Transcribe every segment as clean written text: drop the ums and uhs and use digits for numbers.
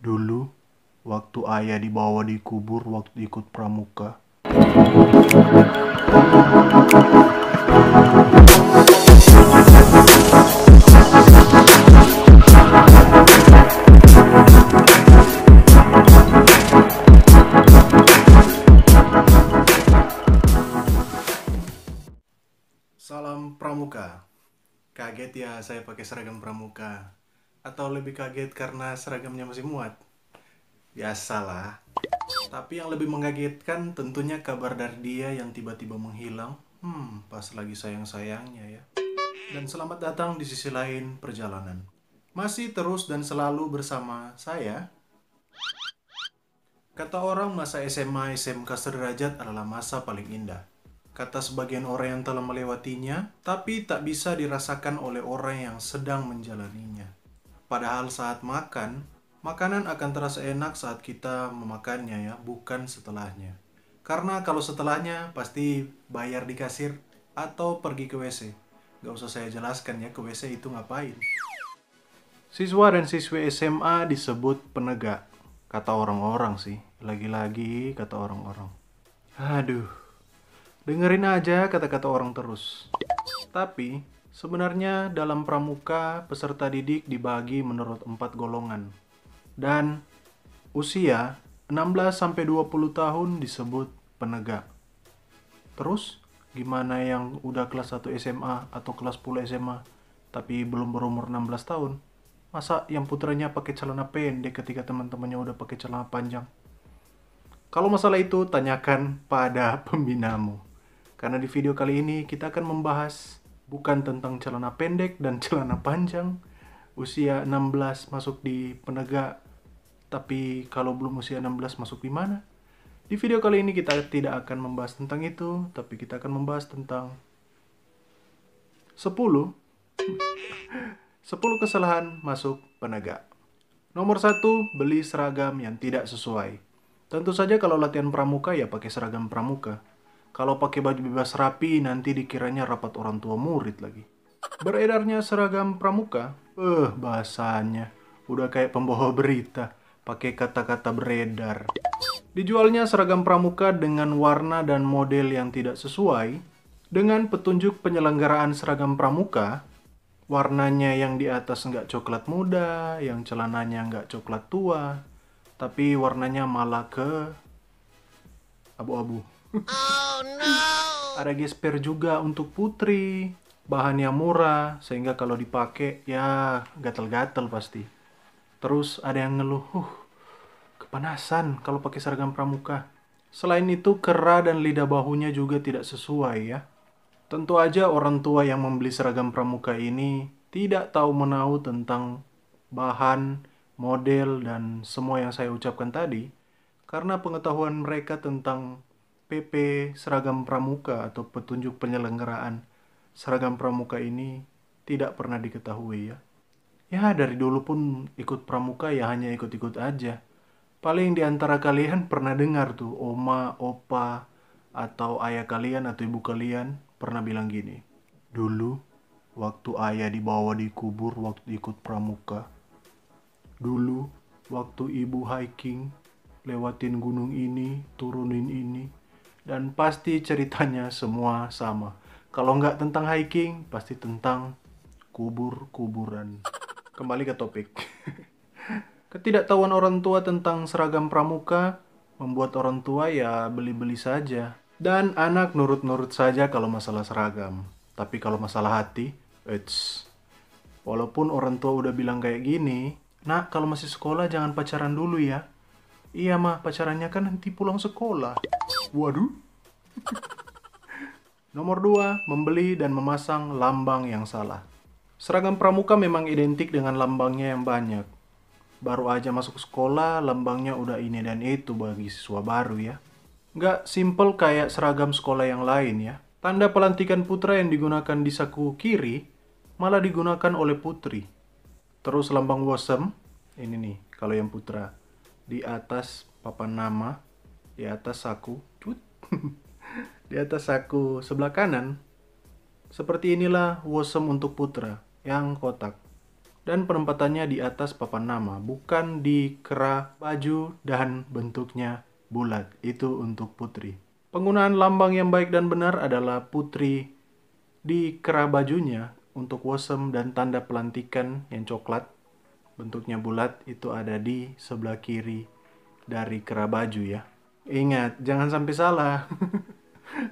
Dulu, waktu ayah dibawa dikubur waktu ikut pramuka. Salam pramuka. Kaget ya saya pakai seragam pramuka. Atau lebih kaget karena seragamnya masih muat. Biasalah. Tapi yang lebih mengagetkan tentunya kabar dari dia yang tiba-tiba menghilang. Pas lagi sayang-sayangnya ya. Dan selamat datang di sisi lain perjalanan. Masih terus dan selalu bersama saya. Kata orang masa SMA SMK sederajat adalah masa paling indah. Kata sebagian orang yang telah melewatinya, tapi tak bisa dirasakan oleh orang yang sedang menjalaninya. Padahal saat makan, makanan akan terasa enak saat kita memakannya ya, bukan setelahnya. Karena kalau setelahnya pasti bayar di kasir atau pergi ke WC. Gak usah saya jelaskan ya ke WC itu ngapain. Siswa dan siswi SMA disebut penegak. Kata orang-orang sih, lagi-lagi kata orang-orang. Aduh, dengerin aja kata-kata orang terus. Tapi, sebenarnya dalam pramuka, peserta didik dibagi menurut 4 golongan. Dan usia 16-20 tahun disebut penegak. Terus, gimana yang udah kelas 1 SMA atau kelas 10 SMA tapi belum berumur 16 tahun? Masa yang putranya pakai celana pendek ketika teman-temannya udah pakai celana panjang? Kalau masalah itu, tanyakan pada pembinamu. Karena di video kali ini kita akan membahas bukan tentang celana pendek dan celana panjang, usia 16 masuk di penegak, tapi kalau belum usia 16 masuk di mana? Di video kali ini kita tidak akan membahas tentang itu, tapi kita akan membahas tentang 10 kesalahan masuk penegak. Nomor 1, beli seragam yang tidak sesuai. Tentu saja kalau latihan pramuka ya pakai seragam pramuka. Kalau pakai baju bebas rapi nanti dikiranya rapat orang tua murid lagi. Beredarnya seragam pramuka, bahasanya udah kayak pembawa berita, pakai kata-kata beredar. Dijualnya seragam pramuka dengan warna dan model yang tidak sesuai, dengan petunjuk penyelenggaraan seragam pramuka, warnanya yang di atas nggak coklat muda, yang celananya nggak coklat tua, tapi warnanya malah ke abu-abu. Oh no! Ada gesper juga untuk putri. Bahannya murah, sehingga kalau dipakai ya gatal-gatal pasti. Terus ada yang ngeluh, kepanasan kalau pakai seragam pramuka. Selain itu, kera dan lidah bahunya juga tidak sesuai ya. Tentu aja orang tua yang membeli seragam pramuka ini tidak tahu menahu tentang bahan, model, dan semua yang saya ucapkan tadi. Karena pengetahuan mereka tentang PP seragam pramuka atau petunjuk penyelenggaraan seragam pramuka ini tidak pernah diketahui ya. Ya dari dulu pun ikut pramuka ya hanya ikut-ikut aja. Paling di antara kalian pernah dengar tuh oma, opa, atau ayah kalian atau ibu kalian pernah bilang gini. Dulu waktu ayah dibawa dikubur waktu ikut pramuka. Dulu waktu ibu hiking lewatin gunung ini, turunin ini. Dan pasti ceritanya semua sama. Kalau nggak tentang hiking, pasti tentang kubur-kuburan. Kembali ke topik. Ketidaktahuan orang tua tentang seragam pramuka membuat orang tua ya beli-beli saja. Dan anak nurut-nurut saja kalau masalah seragam. Tapi kalau masalah hati, walaupun orang tua udah bilang kayak gini, nak kalau masih sekolah jangan pacaran dulu ya. Iya mah, pacarannya kan nanti pulang sekolah. Waduh. Nomor 2, membeli dan memasang lambang yang salah. Seragam pramuka memang identik dengan lambangnya yang banyak. Baru aja masuk sekolah, lambangnya udah ini dan itu bagi siswa baru ya. Nggak simple kayak seragam sekolah yang lain ya. Tanda pelantikan putra yang digunakan di saku kiri, malah digunakan oleh putri. Terus lambang WOSEM, ini nih kalau yang putra. Di atas papan nama, di atas saku, di atas saku sebelah kanan, seperti inilah WOSEM untuk putra, yang kotak. Dan penempatannya di atas papan nama, bukan di kera baju dan bentuknya bulat. Itu untuk putri. Penggunaan lambang yang baik dan benar adalah putri di kera bajunya untuk wasem dan tanda pelantikan yang coklat. Bentuknya bulat itu ada di sebelah kiri dari kera baju ya. Ingat, jangan sampai salah.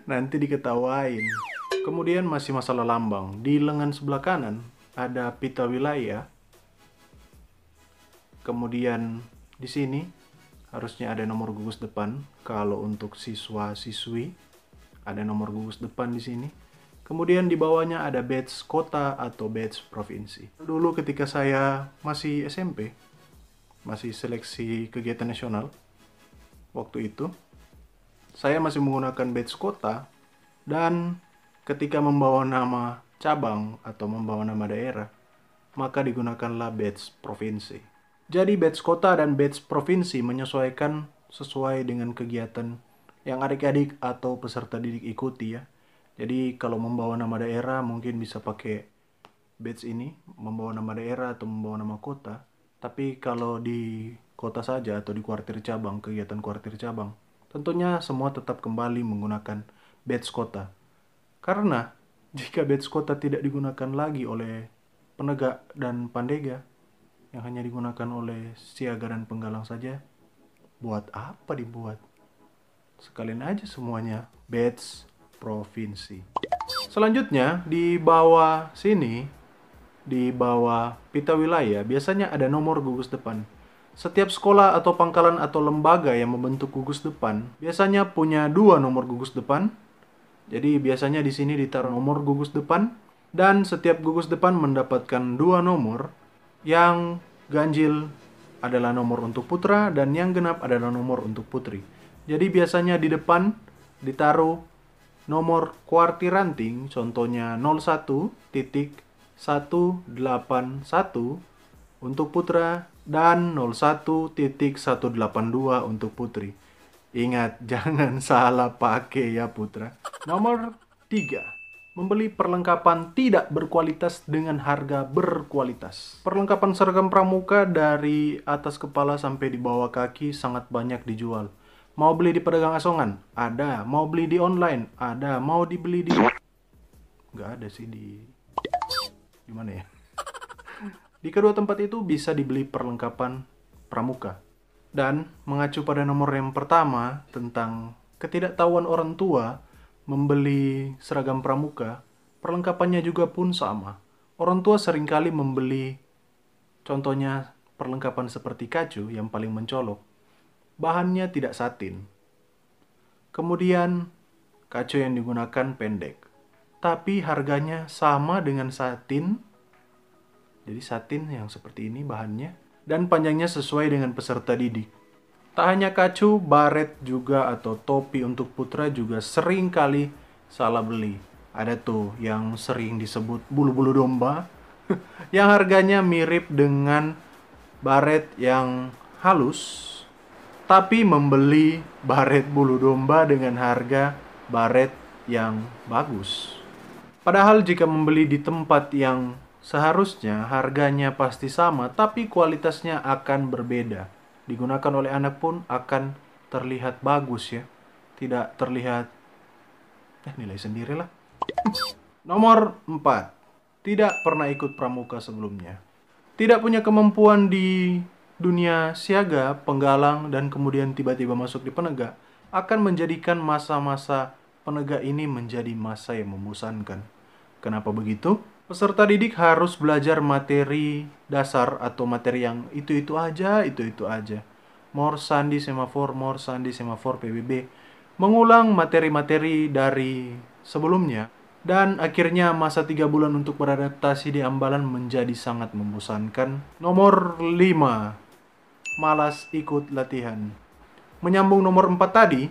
Nanti diketawain. Kemudian masih masalah lambang. Di lengan sebelah kanan ada pita wilayah. Kemudian di sini harusnya ada nomor gugus depan. Kalau untuk siswa-siswi ada nomor gugus depan di sini. Kemudian di bawahnya ada badge kota atau badge provinsi. Dulu ketika saya masih SMP, masih seleksi kegiatan nasional, waktu itu saya masih menggunakan badge kota, dan ketika membawa nama cabang atau membawa nama daerah, maka digunakanlah badge provinsi. Jadi badge kota dan badge provinsi menyesuaikan sesuai dengan kegiatan yang adik-adik atau peserta didik ikuti ya. Jadi kalau membawa nama daerah mungkin bisa pakai badge ini, membawa nama daerah atau membawa nama kota. Tapi kalau di kota saja atau di kuartir cabang, kegiatan kuartir cabang, tentunya semua tetap kembali menggunakan badge kota. Karena jika badge kota tidak digunakan lagi oleh penegak dan pandega, yang hanya digunakan oleh siaga dan penggalang saja, buat apa dibuat? Sekalian aja semuanya badge provinsi. Selanjutnya di bawah sini, di bawah pita wilayah, biasanya ada nomor gugus depan. Setiap sekolah atau pangkalan atau lembaga yang membentuk gugus depan biasanya punya 2 nomor gugus depan. Jadi biasanya di sini ditaruh nomor gugus depan, dan setiap gugus depan mendapatkan 2 nomor. Yang ganjil adalah nomor untuk putra dan yang genap adalah nomor untuk putri. Jadi biasanya di depan ditaruh nomor kuartir ranting, contohnya 01.181 untuk putra dan 01.182 untuk putri. Ingat, jangan salah pakai ya putra. Nomor 3. Membeli perlengkapan tidak berkualitas dengan harga berkualitas. Perlengkapan seragam pramuka dari atas kepala sampai di bawah kaki sangat banyak dijual. Mau beli di pedagang asongan? Ada. Mau beli di online? Ada. Mau dibeli di... Nggak ada sih di mana ya? Di kedua tempat itu bisa dibeli perlengkapan pramuka. Dan mengacu pada nomor yang pertama tentang ketidaktahuan orang tua membeli seragam pramuka, perlengkapannya juga pun sama. Orang tua seringkali membeli, contohnya perlengkapan seperti kacu yang paling mencolok. Bahannya tidak satin. Kemudian kacu yang digunakan pendek. Tapi harganya sama dengan satin. Jadi satin yang seperti ini bahannya, dan panjangnya sesuai dengan peserta didik. Tak hanya kacu, baret juga atau topi untuk putra juga sering kali salah beli. Ada tuh yang sering disebut bulu-bulu domba, yang harganya mirip dengan baret yang halus, tapi membeli baret bulu domba dengan harga baret yang bagus. Padahal jika membeli di tempat yang seharusnya harganya pasti sama, tapi kualitasnya akan berbeda. Digunakan oleh anak pun akan terlihat bagus ya. Tidak terlihat, nilai sendirilah. Nomor 4. Tidak pernah ikut pramuka sebelumnya. Tidak punya kemampuan di dunia siaga, penggalang, dan kemudian tiba-tiba masuk di penegak, akan menjadikan masa-masa penegak ini menjadi masa yang membosankan. Kenapa begitu? Peserta didik harus belajar materi dasar atau materi yang itu-itu aja. Mor, sandi, semafor, PBB. Mengulang materi-materi dari sebelumnya. Dan akhirnya masa 3 bulan untuk beradaptasi di Ambalan menjadi sangat membosankan. Nomor 5. Malas ikut latihan. Menyambung nomor 4 tadi,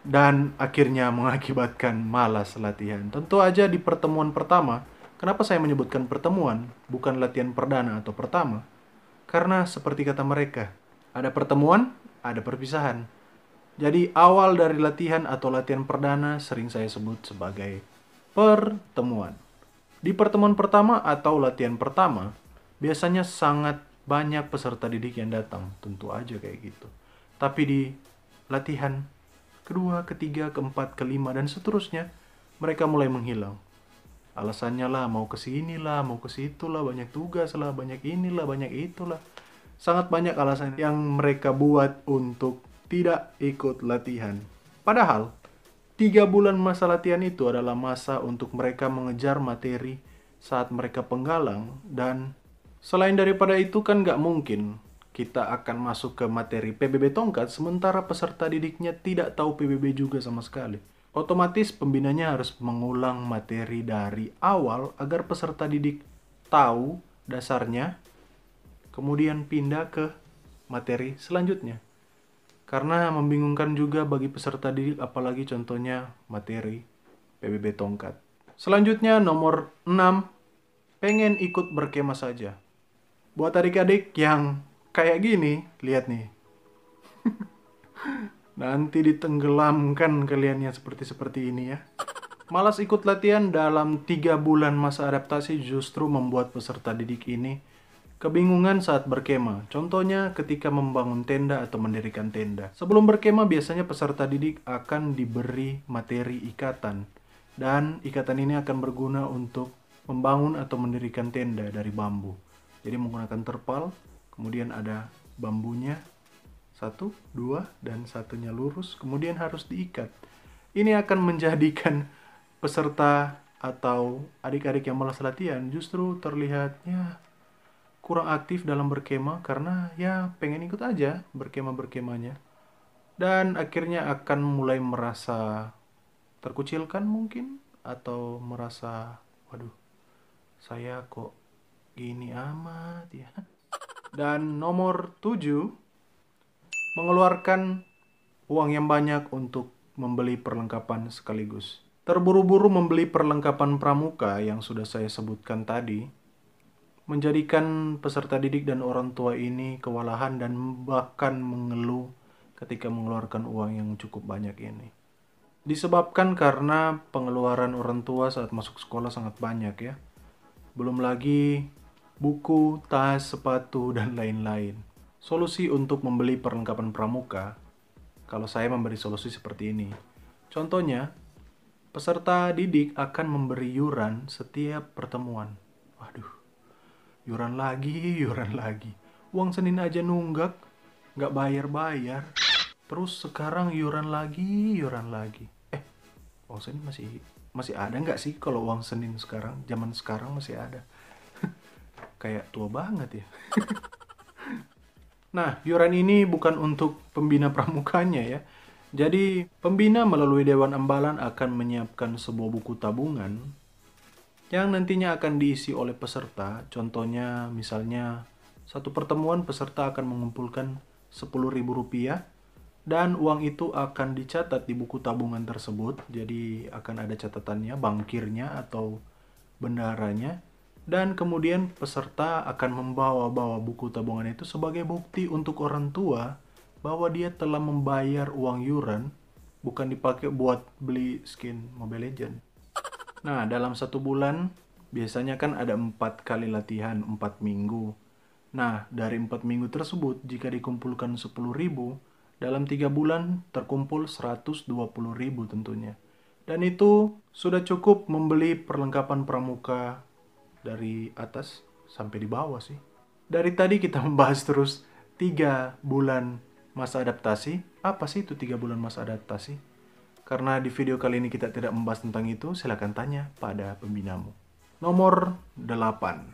dan akhirnya mengakibatkan malas latihan. Tentu aja di pertemuan pertama. Kenapa saya menyebutkan pertemuan, bukan latihan perdana atau pertama? Karena seperti kata mereka, ada pertemuan, ada perpisahan. Jadi awal dari latihan atau latihan perdana sering saya sebut sebagai pertemuan. Di pertemuan pertama atau latihan pertama, biasanya sangat banyak peserta didik yang datang, tentu aja kayak gitu. Tapi di latihan kedua, ketiga, keempat, kelima, dan seterusnya, mereka mulai menghilang. Alasannya lah, mau ke sini lah, mau ke situ lah, banyak tugas lah, banyak inilah, banyak itulah. Sangat banyak alasan yang mereka buat untuk tidak ikut latihan. Padahal, 3 bulan masa latihan itu adalah masa untuk mereka mengejar materi saat mereka penggalang. Dan selain daripada itu kan nggak mungkin kita akan masuk ke materi PBB Tongkat sementara peserta didiknya tidak tahu PBB juga sama sekali. Otomatis pembinanya harus mengulang materi dari awal agar peserta didik tahu dasarnya, kemudian pindah ke materi selanjutnya. Karena membingungkan juga bagi peserta didik, apalagi contohnya materi PBB Tongkat. Selanjutnya nomor 6, pengen ikut berkemah saja. Buat adik-adik yang kayak gini, lihat nih. Nanti ditenggelamkan kalian yang seperti ini ya. Malas ikut latihan dalam 3 bulan masa adaptasi justru membuat peserta didik ini kebingungan saat berkemah. Contohnya ketika membangun tenda atau mendirikan tenda. Sebelum berkemah biasanya peserta didik akan diberi materi ikatan. Dan ikatan ini akan berguna untuk membangun atau mendirikan tenda dari bambu. Jadi menggunakan terpal, kemudian ada bambunya, 1, 2, dan satunya lurus, kemudian harus diikat. Ini akan menjadikan peserta atau adik-adik yang malas latihan justru terlihatnya kurang aktif dalam berkemah karena ya pengen ikut aja berkemah-berkemahnya. Dan akhirnya akan mulai merasa terkucilkan mungkin, atau merasa, waduh, saya kok gini amat ya. Dan nomor 7, mengeluarkan uang yang banyak untuk membeli perlengkapan sekaligus. Terburu-buru membeli perlengkapan pramuka yang sudah saya sebutkan tadi, menjadikan peserta didik dan orang tua ini kewalahan dan bahkan mengeluh ketika mengeluarkan uang yang cukup banyak ini. Disebabkan karena pengeluaran orang tua saat masuk sekolah sangat banyak ya. Belum lagi buku, tas, sepatu, dan lain-lain. Solusi untuk membeli perlengkapan pramuka, kalau saya memberi solusi seperti ini. Contohnya, peserta didik akan memberi yuran setiap pertemuan. Waduh, yuran lagi, yuran lagi. Uang Senin aja nunggak, nggak bayar-bayar. Terus sekarang yuran lagi, yuran lagi. Uang Senin masih ada nggak sih kalau uang Senin sekarang? Zaman sekarang masih ada. Kayak tua banget ya. Nah, yuran ini bukan untuk pembina pramukanya ya. Jadi, pembina melalui Dewan Ambalan akan menyiapkan sebuah buku tabungan yang nantinya akan diisi oleh peserta. Contohnya, misalnya, satu pertemuan peserta akan mengumpulkan Rp10.000 dan uang itu akan dicatat di buku tabungan tersebut. Jadi, akan ada catatannya, bankirnya atau bendaharanya. Dan kemudian peserta akan membawa buku tabungan itu sebagai bukti untuk orang tua bahwa dia telah membayar uang yuran, bukan dipakai buat beli skin Mobile Legends. Nah, dalam 1 bulan biasanya kan ada 4 kali latihan, 4 minggu. Nah, dari 4 minggu tersebut jika dikumpulkan 10.000, dalam 3 bulan terkumpul 120.000 tentunya. Dan itu sudah cukup membeli perlengkapan pramuka dari atas sampai di bawah sih. Dari tadi kita membahas terus 3 bulan masa adaptasi. Apa sih itu 3 bulan masa adaptasi? Karena di video kali ini kita tidak membahas tentang itu, silakan tanya pada pembinamu. Nomor 8.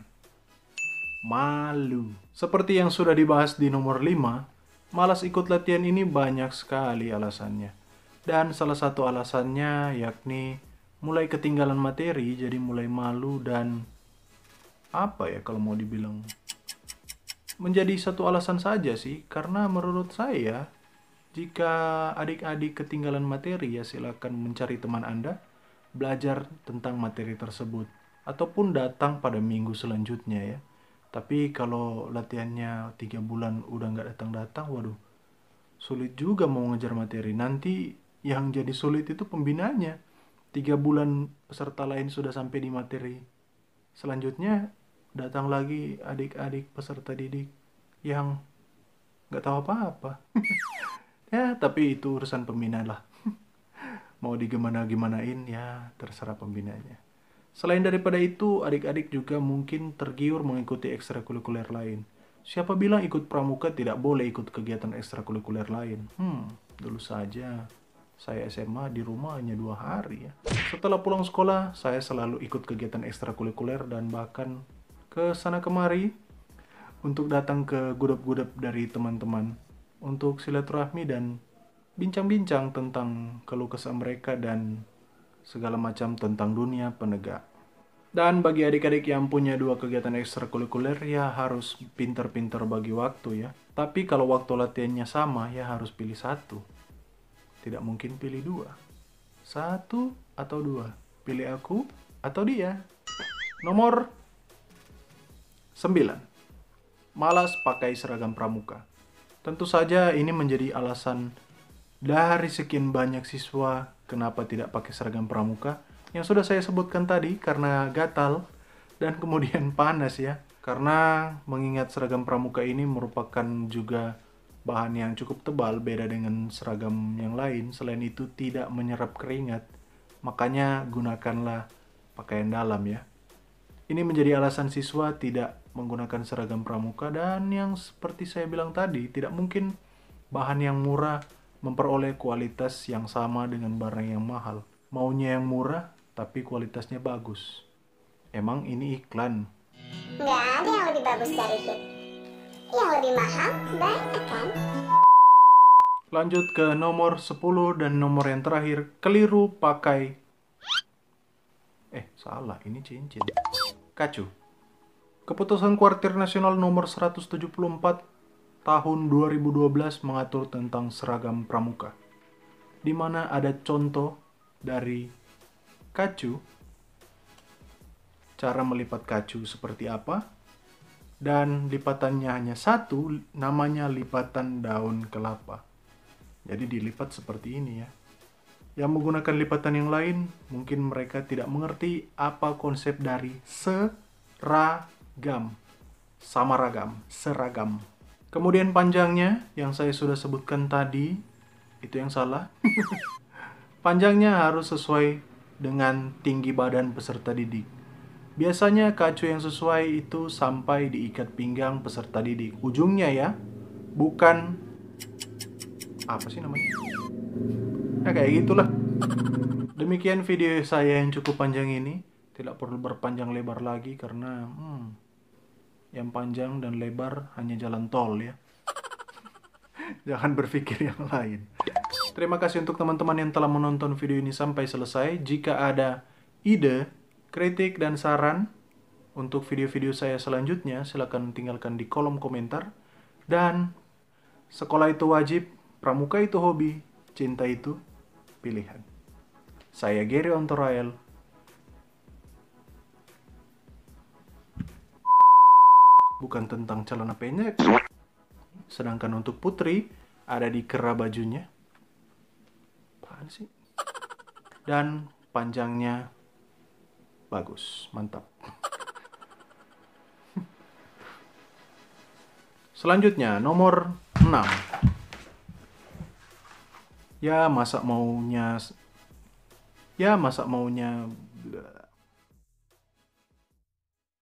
Malu. Seperti yang sudah dibahas di nomor 5, malas ikut latihan ini banyak sekali alasannya. Dan salah satu alasannya yakni mulai ketinggalan materi, jadi mulai malu dan apa ya kalau mau dibilang, menjadi satu alasan saja sih. Karena menurut saya, jika adik-adik ketinggalan materi ya silakan mencari teman Anda, belajar tentang materi tersebut, ataupun datang pada minggu selanjutnya ya. Tapi kalau latihannya 3 bulan udah nggak datang-datang, waduh, sulit juga mau ngejar materi. Nanti yang jadi sulit itu pembinanya. 3 bulan peserta lain sudah sampai di materi Selanjutnya datang lagi adik-adik peserta didik yang nggak tahu apa-apa. Ya, tapi itu urusan pembina lah. Mau digimana-gimanain ya terserah pembinanya. Selain daripada itu, adik-adik juga mungkin tergiur mengikuti ekstrakurikuler lain. Siapa bilang ikut pramuka tidak boleh ikut kegiatan ekstrakurikuler lain? Dulu saja saya SMA di rumah hanya 2 hari ya. Setelah pulang sekolah, saya selalu ikut kegiatan ekstrakurikuler dan bahkan ke sana kemari untuk datang ke gudap-gudap dari teman-teman untuk silaturahmi dan bincang-bincang tentang keluh kesah mereka dan segala macam tentang dunia penegak. Dan bagi adik-adik yang punya 2 kegiatan ekstrakurikuler ya harus pinter-pinter bagi waktu ya. Tapi kalau waktu latihannya sama ya harus pilih satu. Tidak mungkin pilih 2. 1 atau 2. Pilih aku atau dia. Nomor 9. Malas pakai seragam pramuka. Tentu saja ini menjadi alasan dari sekian banyak siswa kenapa tidak pakai seragam pramuka yang sudah saya sebutkan tadi, karena gatal dan kemudian panas ya. Karena mengingat seragam pramuka ini merupakan juga bahan yang cukup tebal, beda dengan seragam yang lain. Selain itu tidak menyerap keringat, makanya gunakanlah pakaian dalam ya. Ini menjadi alasan siswa tidak menggunakan seragam pramuka, dan yang seperti saya bilang tadi, tidak mungkin bahan yang murah memperoleh kualitas yang sama dengan barang yang mahal. Maunya yang murah, tapi kualitasnya bagus. Emang ini iklan? Nggak ada yang lebih bagus dari hit. Yang lebih mahal, banyak kan? Lanjut ke nomor 10 dan nomor yang terakhir, keliru pakai... salah, ini cincin. Kacu. Keputusan Kuartir Nasional nomor 174 tahun 2012 mengatur tentang seragam pramuka, di mana ada contoh dari kacu, cara melipat kacu seperti apa, dan lipatannya hanya satu, namanya lipatan daun kelapa. Jadi dilipat seperti ini ya. Yang menggunakan lipatan yang lain, mungkin mereka tidak mengerti apa konsep dari seragam. Sama ragam, seragam. Kemudian panjangnya, yang saya sudah sebutkan tadi, itu yang salah. Panjangnya harus sesuai dengan tinggi badan peserta didik. Biasanya kacu yang sesuai itu sampai diikat pinggang peserta didik. Ujungnya ya, bukan... apa sih namanya? Ya kayak gitulah. Demikian video saya yang cukup panjang ini. Tidak perlu berpanjang lebar lagi karena yang panjang dan lebar hanya jalan tol ya. Jangan berpikir yang lain. Terima kasih untuk teman-teman yang telah menonton video ini sampai selesai. Jika ada ide, kritik, dan saran untuk video-video saya selanjutnya, silakan tinggalkan di kolom komentar. Dan sekolah itu wajib, pramuka itu hobi, cinta itu pilihan. Saya Gary Ontorael. Bukan tentang celana pendek. Sedangkan untuk putri, ada di kera bajunya. Apaan sih? Dan panjangnya bagus, mantap. Selanjutnya, nomor 6. Ya, masa maunya